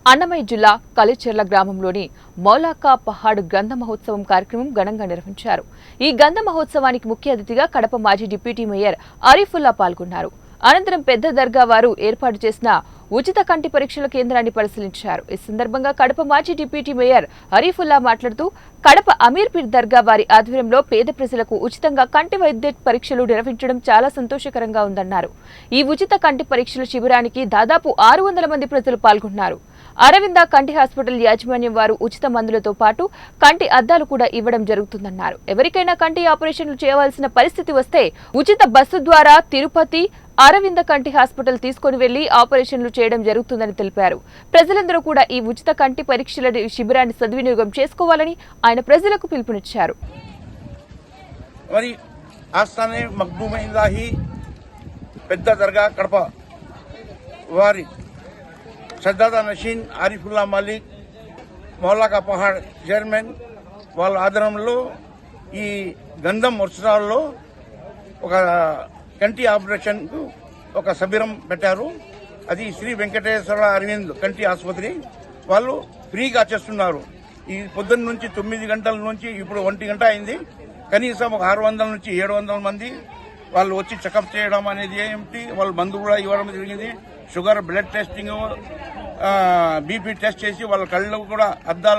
అన్నమయ్య జిల్లా కలిచెర్ల గ్రామంలోని మౌలాకా పహాడ్ గ్రంథ మహోత్సవం కార్యక్రమం ఘనంగా నిర్వహించారు. ఈ గ్రంథ మహోత్సవానికి ముఖ్య అతిథిగా కడప మాజీ డిప్యూటీ మేయర్ అరీఫుల్లా పాల్గొన్నారు. అనంతరం పెద్ద దర్గా వారు ఏర్పాటు చేసిన ఉచిత కంటి పరీక్షల కేంద్రాన్ని పరిశీలించారు. ఈ సందర్భంగా కడప మాజీ డిప్యూటీ మేయర్ అరీఫుల్లా మాట్లాడుతూ కడప అమీర్పీర్ దర్గా వారి ఆధ్వర్యంలో పేద ప్రజలకు ఉచితంగా కంటి వైద్య పరీక్షలు నిర్వహించడం చాలా సంతోషకరంగా ఉందన్నారు. ఈ ఉచిత కంటి పరీక్షల శిబిరానికి దాదాపు 600 మంది ప్రజలు పాల్గొన్నారు. అరవింద కంటి హాస్పిటల్ యాజమాన్యం వారు ఉచిత మందులతో పాటు కంటి అద్దాలు కూడా ఇవ్వడం జరుగుతుందన్నారు. ఎవరికైనా కంటి ఆపరేషన్లు చేయవలసిన పరిస్థితి వస్తే ఉచిత బస్సు ద్వారా తిరుపతి అరవింద కంటి హాస్పిటల్ తీసుకుని వెళ్లి ఆపరేషన్లు చేయడం జరుగుతుందని తెలిపారు. ప్రజలందరూ కూడా ఈ ఉచిత కంటి పరీక్షల శిబిరాన్ని సద్వినియోగం చేసుకోవాలని ఆయన ప్రజలకు పిలుపునిచ్చారు. పెద్ద దర్గా కడప వారి సర్దాదా నషీన్ ఆరిఫుల్లా మాలిక్ మౌలాకా పహాడ్ చైర్మన్ వాళ్ళ ఆధ్వర్యంలో ఈ గంధం ఉత్సవాల్లో ఒక కంటి ఆపరేషన్ ఒక శిబిరం పెట్టారు. అది శ్రీ వెంకటేశ్వర అరవింద్ కంటి ఆసుపత్రి వాళ్ళు ఫ్రీగా చేస్తున్నారు. ఈ పొద్దున్న నుంచి 9 గంటల నుంచి ఇప్పుడు 1 గంట అయింది. కనీసం 600 నుంచి 700 మంది వాళ్ళు వచ్చి చెకప్ చేయడం అనేది ఏమిటి, వాళ్ళు మందు కూడా ఇవ్వడం జరిగింది. Sugar, blood testing, BP test చేసి వాళ్ళ కళ్ళు కూడా అద్దాలు